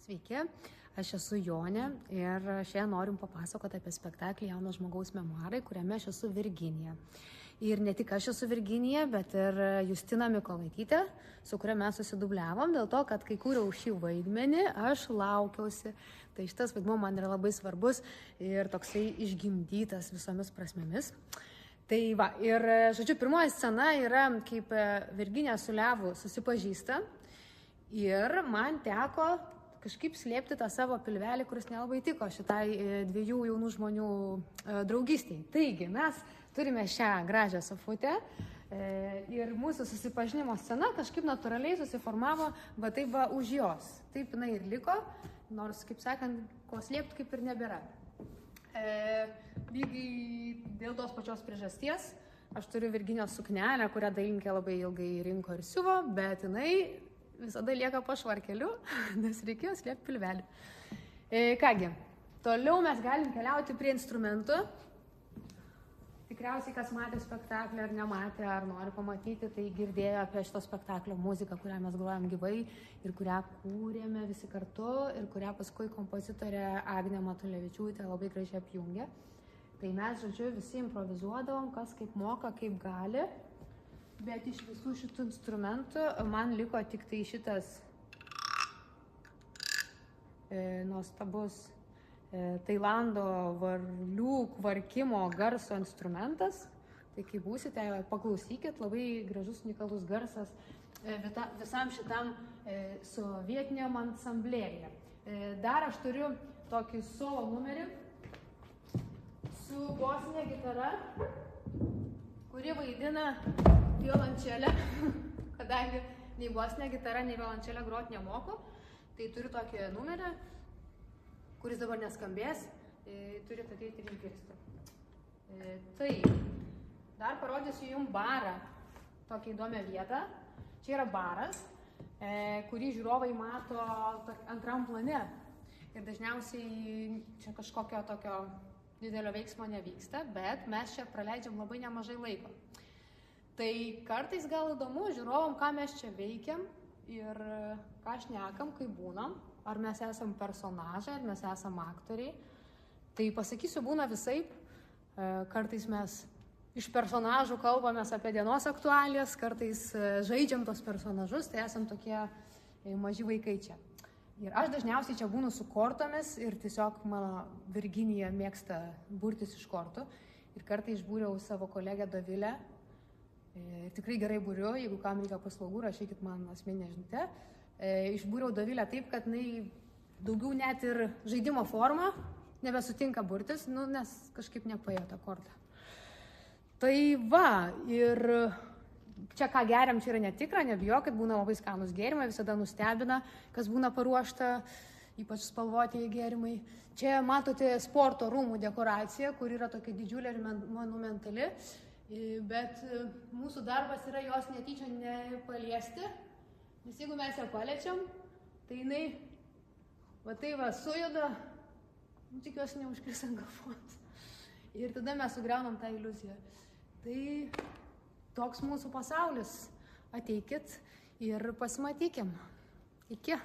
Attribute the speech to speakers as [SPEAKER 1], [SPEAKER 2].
[SPEAKER 1] Sveiki, aš esu Jonė ir šiandien norim papasakoti apie spektaklį Jauno žmogaus memuarai, kuriame aš esu Virginija. Ir ne tik aš esu Virginija, bet ir Justina Mykolaitytė, su kuria mes susidubliavom, dėl to, kad kai kūriau šį vaidmenį, aš laukiausi. Tai šitas vaidmuo man yra labai svarbus ir toksai išgimdytas visomis prasmėmis. Tai va, ir žodžiu, pirmoji scena yra, kaip Virginija su Levu susipažįsta ir man teko kažkaip slėpti tą savo pilvelį, kuris nelabai tiko šitai dviejų jaunų žmonių draugystiai. Taigi, mes turime šią gražią sofutę ir mūsų susipažinimo scena kažkaip natūraliai susiformavo, va taip va už jos. Taip jinai ir liko, nors, kaip sakant, ko slėpti kaip ir nebėra. Lygiai dėl tos pačios priežasties aš turiu Virginijos suknelę, kurią dailininkė labai ilgai rinko ir siuvo, bet jinai visada lieka po švarkeliu, nes reikėjo slėpti pilvelį. Kągi, toliau mes galim keliauti prie instrumentų. Tikriausiai, kas matė spektaklį ar nematė, ar nori pamatyti, tai girdėjo apie šito spektaklio muziką, kurią mes grojam gyvai ir kurią kūrėme visi kartu ir kurią paskui kompozitorė Agnė Matulevičiūtė labai gražiai apjungė. Tai mes, žodžiu, visi improvizuodavom, kas kaip moka, kaip gali. Bet iš visų šitų instrumentų man liko tik tai šitas nuostabus Tailando varlių kvarkimo garso instrumentas. Tai kai būsite, paklausykit, labai gražus, unikalus garsas visam šitam sovietiniam ansamblėje. Dar aš turiu tokį solo numerį su bosinė gitara, kuri vaidina violončelę, kadangi nei bosinė gitara, nei violončelę groti nemoku, tai turiu tokį numerį, kuris dabar neskambės, turit ateiti ir išgirsti. Tai, dar parodysiu jums barą, tokią įdomią vietą. Čia yra baras, kurį žiūrovai mato antram plane. Ir dažniausiai čia kažkokio tokio didelio veiksmo nevyksta, bet mes čia praleidžiam labai nemažai laiko. Tai kartais gal įdomu žiūrovom, ką mes čia veikiam ir ką šnekam, kai būnam, ar mes esam personažai, ar mes esam aktoriai. Tai pasakysiu, būna visaip. Kartais mes iš personažų kalbamės apie dienos aktualijas, kartais žaidžiam tos personažus, tai esam tokie maži vaikai čia. Ir aš dažniausiai čia būnu su kortomis ir tiesiog mano Virginija mėgsta burtis iš kortų. Ir kartą išbūriau savo kolegę Dovilę. Tikrai gerai būriu, jeigu kam reikia paslaugų, rašykit man asmeninę žinutę. Išbūriau Dovilę taip, kad jinai daugiau net ir žaidimo formą nebesutinka burtis, nes kažkaip nepaėjo tą kortą. Tai va, ir čia ką geriam, čia yra netikra, nebijokit, būna labai skanus gėrimai, visada nustebina, kas būna paruošta, ypač spalvotieji gėrimai. Čia matote sporto rūmų dekoraciją, kur yra tokia didžiulė ir monumentali, bet mūsų darbas yra jos netyčia nepaliesti, nes jeigu mes ją paliečiam, tai jinai va tai va sujuda, tikiuosi neužkris ant galvos. Ir tada mes sugriaunam tą iliuziją. Tai toks mūsų pasaulis. Ateikit ir pasimatykim. Iki.